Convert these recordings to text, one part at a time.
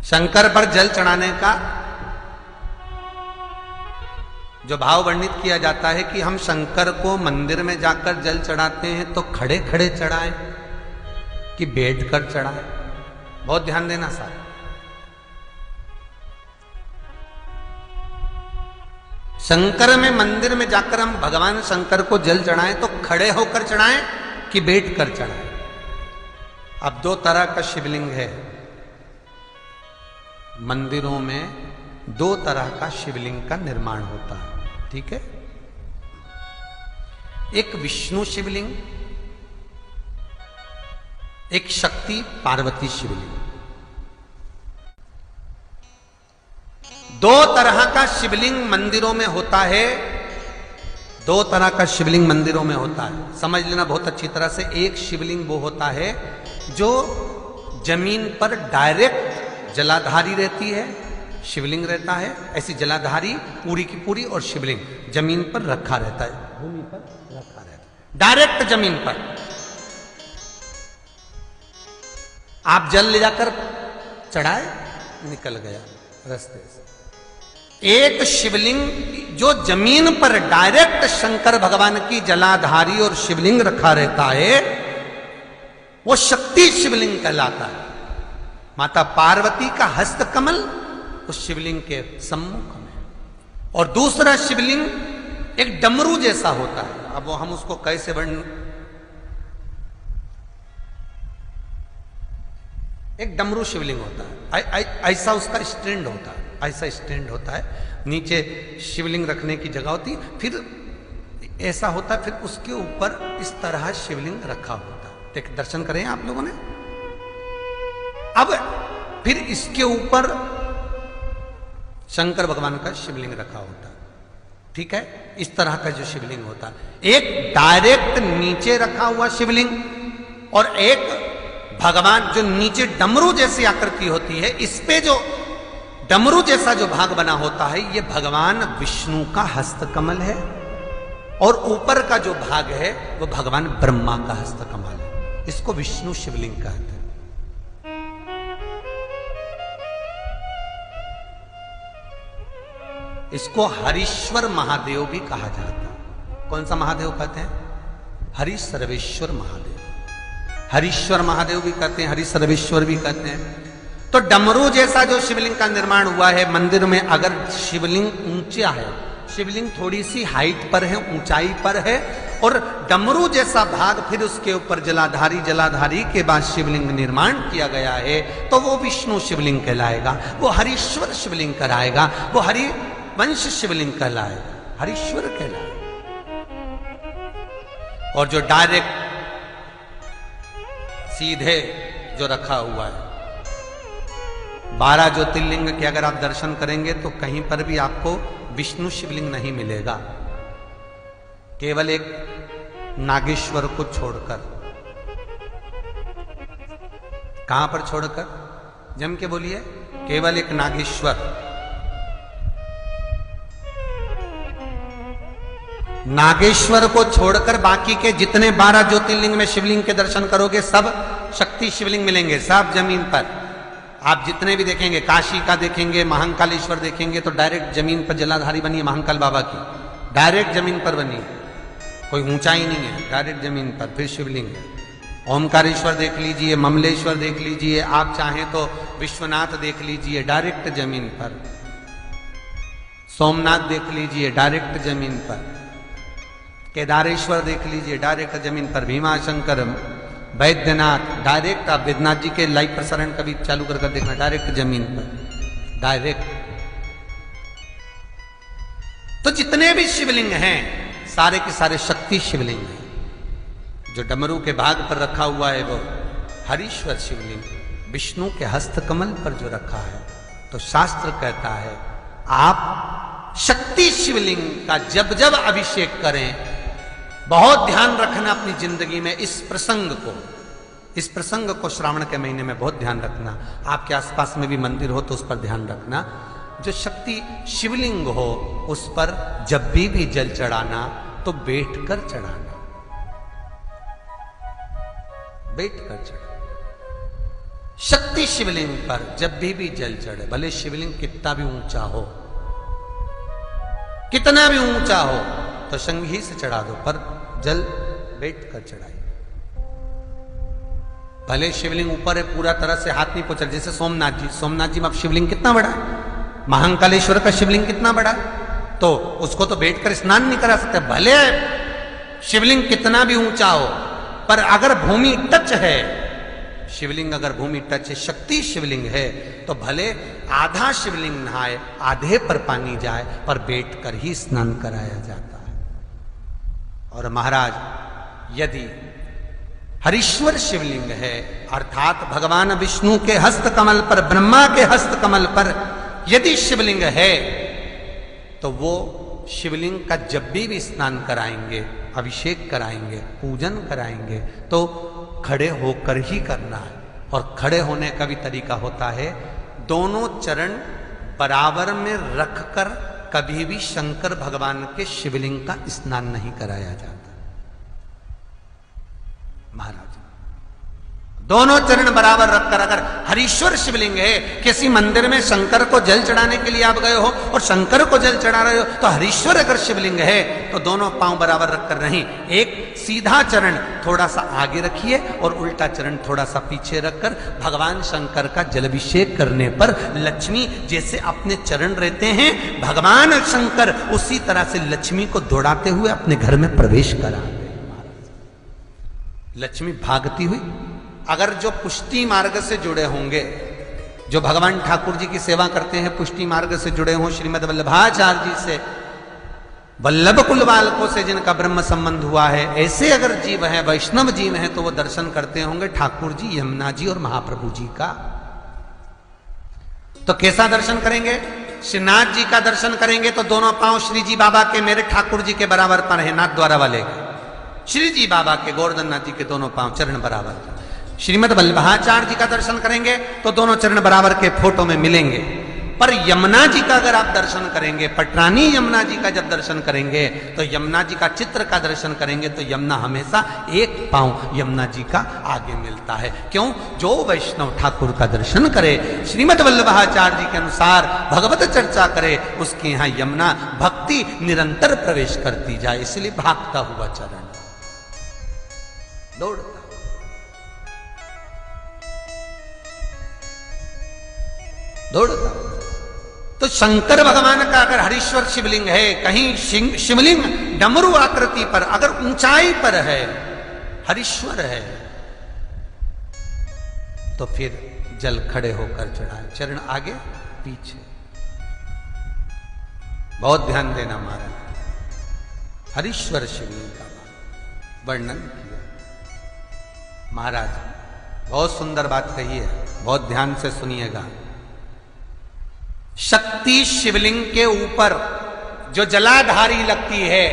शंकर पर जल चढ़ाने का जो भाव वर्णित किया जाता है कि हम शंकर को मंदिर में जाकर जल चढ़ाते हैं तो खड़े खड़े चढ़ाएं कि बैठकर चढ़ाएं। बहुत ध्यान देना साहब। शंकर में मंदिर में जाकर हम भगवान शंकर को जल चढ़ाएं तो खड़े होकर चढ़ाएं कि बैठकर चढ़ाएं। अब दो तरह का शिवलिंग है मंदिरों में, दो तरह का शिवलिंग का निर्माण होता है, ठीक है। एक विष्णु शिवलिंग, एक शक्ति पार्वती शिवलिंग। दो तरह का शिवलिंग मंदिरों में होता है, दो तरह का शिवलिंग मंदिरों में होता है, समझ लेना बहुत अच्छी तरह से। एक शिवलिंग वो होता है जो जमीन पर डायरेक्ट जलाधारी रहती है, शिवलिंग रहता है, ऐसी जलाधारी पूरी की पूरी, और शिवलिंग जमीन पर रखा रहता है, भूमि पर रखा रहता है, डायरेक्ट जमीन पर। आप जल ले जाकर चढ़ाए, निकल गया रास्ते से। एक शिवलिंग जो जमीन पर डायरेक्ट शंकर भगवान की जलाधारी और शिवलिंग रखा रहता है, वो शक्ति शिवलिंग कहलाता है। माता पार्वती का हस्त कमल उस शिवलिंग के सम्मुख में, और दूसरा शिवलिंग एक डमरू जैसा होता है। अब वो हम उसको कैसे वर्णन, एक डमरू शिवलिंग होता है, ऐसा उसका स्टैंड होता है, ऐसा स्टैंड होता है, नीचे शिवलिंग रखने की जगह होती, फिर ऐसा होता है, फिर उसके ऊपर इस तरह शिवलिंग रखा होता है। देख दर्शन करें आप लोगों ने। अब फिर इसके ऊपर शंकर भगवान का शिवलिंग रखा होता है, ठीक है। इस तरह का जो शिवलिंग होता है, एक डायरेक्ट नीचे रखा हुआ शिवलिंग, और एक भगवान जो नीचे डमरू जैसी आकृति होती है, इस पे जो डमरू जैसा जो भाग बना होता है, ये भगवान विष्णु का हस्तकमल है, और ऊपर का जो भाग है वो भगवान ब्रह्मा का हस्तकमल है। इसको विष्णु शिवलिंग कहते हैं। इसको हरीश्वर महादेव भी कहा जाता है। कौन सा महादेव कहते हैं? हरि सर्वेश्वर महादेव। हरीश्वर महादेव भी कहते हैं, हरि सर्वेश्वर भी कहते हैं। तो डमरू जैसा जो शिवलिंग का निर्माण हुआ है मंदिर में, अगर शिवलिंग ऊंचा है, शिवलिंग थोड़ी सी हाइट पर है, ऊंचाई पर है, और डमरू जैसा भाग फिर उसके ऊपर जलाधारी के बाद शिवलिंग निर्माण किया गया है, तो वो विष्णु शिवलिंग कहलाएगा, वो हरीश्वर शिवलिंग कहलाएगा, वो हरि वंश शिवलिंग कहलाएगा, हरीश्वर कहलाएगा। और जो डायरेक्ट सीधे जो रखा हुआ है, 12 ज्योतिर्लिंग के अगर आप दर्शन करेंगे तो कहीं पर भी आपको विष्णु शिवलिंग नहीं मिलेगा, केवल एक नागेश्वर को छोड़कर। कहां पर छोड़कर? जम के बोलिए। केवल एक नागेश्वर, नागेश्वर को छोड़कर बाकी के जितने 12 ज्योतिर्लिंग में शिवलिंग के दर्शन करोगे सब शक्ति शिवलिंग मिलेंगे, सब जमीन पर। आप जितने भी देखेंगे, काशी का देखेंगे, महाकालेश्वर देखेंगे, तो डायरेक्ट जमीन पर जलाधारी बनी है महाकाल बाबा की, डायरेक्ट जमीन पर बनी है, कोई ऊंचाई नहीं है, डायरेक्ट जमीन पर फिर शिवलिंग है। ओमकारेश्वर देख लीजिए, ममलेश्वर देख लीजिए, आप चाहें तो विश्वनाथ देख लीजिए, डायरेक्ट जमीन पर। सोमनाथ देख लीजिए, डायरेक्ट जमीन पर। केदारेश्वर देख लीजिए, डायरेक्ट जमीन पर। भीमाशंकर, वैद्यनाथ, डायरेक्ट। आप वैद्यनाथ जी के लाइव प्रसारण कभी चालू कर देखना, डायरेक्ट जमीन पर, डायरेक्ट। तो जितने भी शिवलिंग हैं सारे के सारे शक्ति शिवलिंग हैं। जो डमरू के भाग पर रखा हुआ है वो हरीश्वर शिवलिंग, विष्णु के हस्तकमल पर जो रखा है, तो शास्त्र कहता है आप शक्ति शिवलिंग का जब जब अभिषेक करें, बहुत ध्यान रखना अपनी जिंदगी में इस प्रसंग को श्रावण के महीने में बहुत ध्यान रखना। आपके आसपास में भी मंदिर हो तो उस पर ध्यान रखना। जो शक्ति शिवलिंग हो उस पर जब भी जल चढ़ाना तो बैठकर चढ़ाना, बैठकर चढ़ाना। शक्ति शिवलिंग पर जब भी जल चढ़े, भले शिवलिंग कितना भी ऊंचा हो, कितना भी ऊंचा हो, तो संघी से चढ़ा दो, पर जल बैठ कर चढ़ाइए। भले शिवलिंग ऊपर है, पूरा तरह से हाथ नहीं पहुंचा, जैसे सोमनाथ जी में अब शिवलिंग कितना बड़ा है, महाकालेश्वर का शिवलिंग कितना बड़ा, तो उसको तो बैठकर स्नान नहीं करा सकते। भले शिवलिंग कितना भी ऊंचा हो, पर अगर भूमि टच है, शिवलिंग अगर भूमि टच है, शक्ति शिवलिंग है, तो भले आधा शिवलिंग नहाए, आधे पर पानी जाए, पर बैठकर ही स्नान कराया जाता है। और महाराज यदि हरीश्वर शिवलिंग है, अर्थात भगवान विष्णु के हस्त कमल पर, ब्रह्मा के हस्त कमल पर यदि शिवलिंग है, तो वो शिवलिंग का जब भी स्नान कराएंगे, अभिषेक कराएंगे, पूजन कराएंगे, तो खड़े होकर ही करना है। और खड़े होने का भी तरीका होता है, दोनों चरण बराबर में रखकर कभी भी शंकर भगवान के शिवलिंग का स्नान नहीं कराया जाता। महाराज दोनों चरण बराबर रखकर, अगर हरीश्वर शिवलिंग है, किसी मंदिर में शंकर को जल चढ़ाने के लिए आप गए हो और शंकर को जल चढ़ा रहे हो, तो हरीश्वर अगर शिवलिंग है तो दोनों पांव बराबर रखकर नहीं, एक सीधा चरण थोड़ा सा आगे रखिए और उल्टा चरण थोड़ा सा पीछे रखकर भगवान शंकर का जलाभिषेक करने पर लक्ष्मी जैसे अपने चरण रहते हैं, भगवान शंकर उसी तरह से लक्ष्मी को दौड़ाते हुए अपने घर में प्रवेश कराते हैं। लक्ष्मी भागती हुई, अगर जो पुष्टि मार्ग से जुड़े होंगे, जो भगवान ठाकुर जी की सेवा करते हैं, पुष्टि मार्ग से जुड़े हों, श्रीमद वल्लभाचार्य जी से, वल्लभ कुल बालकों से जिनका ब्रह्म संबंध हुआ है, ऐसे अगर जीव हैं, वैष्णव जीव हैं, तो वो दर्शन करते होंगे ठाकुर जी, यमुना जी और महाप्रभु जी का। तो कैसा दर्शन करेंगे? श्रीनाथ जी का दर्शन करेंगे तो दोनों पांव श्री जी बाबा के, मेरे ठाकुर जी के बराबर पर है, नाथ द्वारा वाले के, श्री जी बाबा के, गोवर्धन नाथ जी के दोनों पांव चरण बराबर। श्रीमद वल्लभाचार्य जी का दर्शन करेंगे तो दोनों चरण बराबर के फोटो में मिलेंगे। पर यमुना जी का अगर आप दर्शन करेंगे, पटरानी यमुना जी का जब दर्शन करेंगे, तो यमुना जी का चित्र का दर्शन करेंगे, तो यमुना हमेशा एक पांव यमुना जी का आगे मिलता है। क्यों? जो वैष्णव ठाकुर का दर्शन करे, श्रीमद वल्लभाचार्य जी के अनुसार भगवत चर्चा करे, उसके यहाँ यमुना भक्ति निरंतर प्रवेश करती जाए, इसलिए भागता हुआ चरण, दौड़ता दौड़ता। तो शंकर भगवान का अगर हरीश्वर शिवलिंग है, कहीं शिवलिंग डमरू आकृति पर, अगर ऊंचाई पर है, हरीश्वर है, तो फिर जल खड़े होकर चढ़ाए, चरण आगे पीछे। बहुत ध्यान देना महाराज, हरीश्वर शिवलिंग का वर्णन किया महाराज, बहुत सुंदर बात कही है, बहुत ध्यान से सुनिएगा। शक्ति शिवलिंग के ऊपर जो जलाधारी लगती है,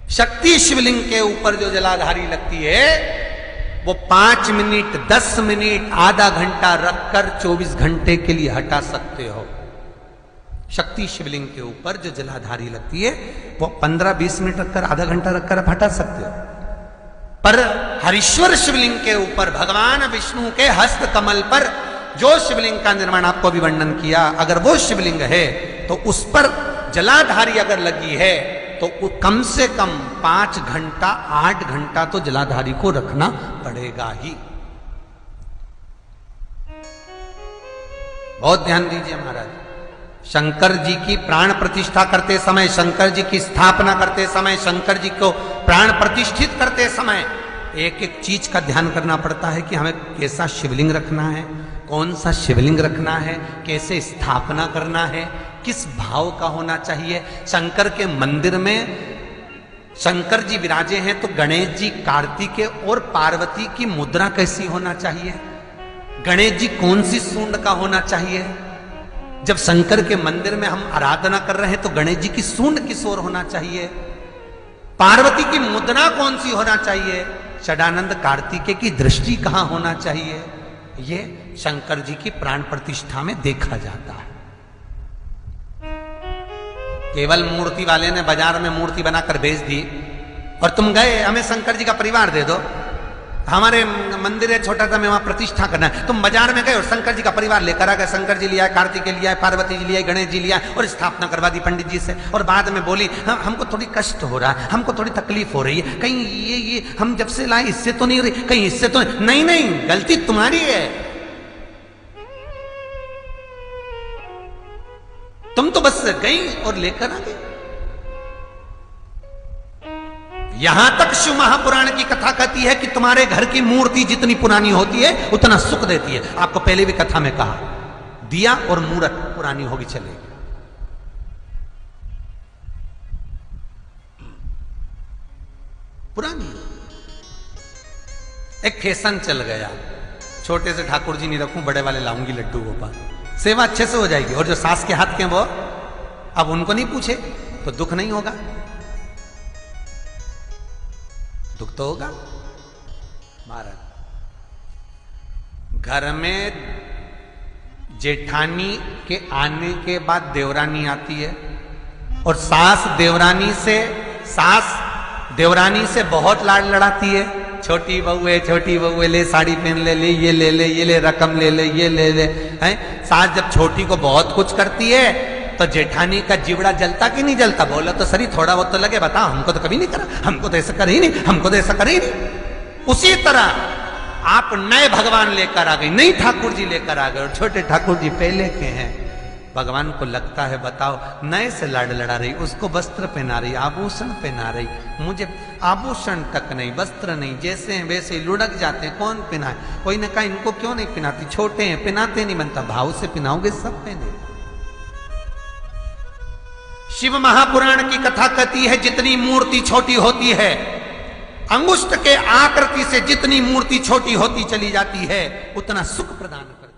शक्ति शिवलिंग के ऊपर जो जलाधारी लगती है, वो 5 मिनट, 10 मिनट, आधा घंटा रखकर 24 घंटे के लिए हटा सकते हो। शक्ति शिवलिंग के ऊपर जो जलाधारी लगती है, वो 15-20 मिनट रखकर, आधा घंटा रखकर आप हटा सकते हो। पर हरीश्वर शिवलिंग के ऊपर भगवान विष्णु के हस्त कमल पर जो शिवलिंग का निर्माण आपको अभी वर्णन किया, अगर वो शिवलिंग है तो उस पर जलाधारी अगर लगी है, तो कम से कम 5 घंटा, 8 घंटा तो जलाधारी को रखना पड़ेगा ही। बहुत ध्यान दीजिए महाराज, शंकर जी की प्राण प्रतिष्ठा करते समय, शंकर जी की स्थापना करते समय, शंकर जी को प्राण प्रतिष्ठित करते समय एक एक चीज का ध्यान करना पड़ता है कि हमें कैसा शिवलिंग रखना है, कौन सा शिवलिंग रखना है, कैसे स्थापना करना है, किस भाव का होना चाहिए। शंकर के मंदिर में शंकर जी विराजे हैं, तो गणेश जी, कार्तिकेय और पार्वती की मुद्रा कैसी होना चाहिए, गणेश जी कौन सी सूंड का होना चाहिए। जब शंकर के मंदिर में हम आराधना कर रहे हैं तो गणेश जी की सूंड किस ओर होना चाहिए, पार्वती की मुद्रा कौन सी होना चाहिए, षडानंद कार्तिकेय की दृष्टि कहां होना चाहिए, ये शंकर जी की प्राण प्रतिष्ठा में देखा जाता है। केवल मूर्ति वाले ने बाजार में मूर्ति बनाकर बेच दी और तुम गए, हमें शंकर जी का परिवार दे दो, हमारे मंदिर है छोटा सा, मैं वहां प्रतिष्ठा करना है। तुम बाजार में गए और शंकर जी का परिवार लेकर आ गए, शंकर जी लिया, कार्तिक लिया, पार्वती जी लिया, गणेश जी लिया और स्थापना करवा दी पंडित जी से। और बाद में बोली हमको थोड़ी कष्ट हो रहा है, हमको थोड़ी तकलीफ हो रही है, कहीं ये हम जब से लाए इससे तो नहीं रही, कहीं इससे तो नहीं। नहीं, गलती तुम्हारी है। तुम तो बस गई और लेकर आ गई। यहां तक शिव महापुराण की कथा कहती है कि तुम्हारे घर की मूर्ति जितनी पुरानी होती है उतना सुख देती है। आपको पहले भी कथा में कहा, दिया और मूर्त पुरानी होगी चलेगी। पुरानी एक फैशन चल गया, छोटे से ठाकुर जी नहीं रखूं, बड़े वाले लाऊंगी लड्डू गोपाल, सेवा अच्छे से हो जाएगी। और जो सास के हाथ के वो, अब उनको नहीं पूछे तो दुख नहीं होगा, दुख तो होगा। महाराज, घर में जेठानी के आने के बाद देवरानी आती है और सास देवरानी से बहुत लाड लड़ाती है। छोटी बहू है, ले साड़ी पहन ले, ये ले रकम ले, ये ले हैं। सास जब छोटी को बहुत कुछ करती है तो जेठानी का जीवड़ा जलता कि नहीं जलता? बोला तो सही, थोड़ा बहुत तो लगे, बता हमको तो कभी नहीं करा, हमको तो ऐसा करे ही नहीं, हमको तो ऐसा करे ही नहीं। उसी तरह आप नए भगवान लेकर आ गए, नई ठाकुर जी लेकर आ गए और छोटे ठाकुर जी पहले के हैं। भगवान को लगता है बताओ नए से लाड लड़ा रही, उसको वस्त्र पहना रही, आभूषण पहना रही, मुझे आभूषण तक नहीं, वस्त्र नहीं, जैसे हैं वैसे ही लुढ़क जाते हैं, कौन पहनाए? कोई ने कहा इनको क्यों नहीं पहनाती, छोटे हैं पहनाते नहीं बनता, भाव से पहनाओगे सब पहने। शिव महापुराण की कथा कहती है जितनी मूर्ति छोटी होती है, अंगुष्ठ के आकृति से जितनी मूर्ति छोटी होती चली जाती है, उतना सुख प्रदान करती है।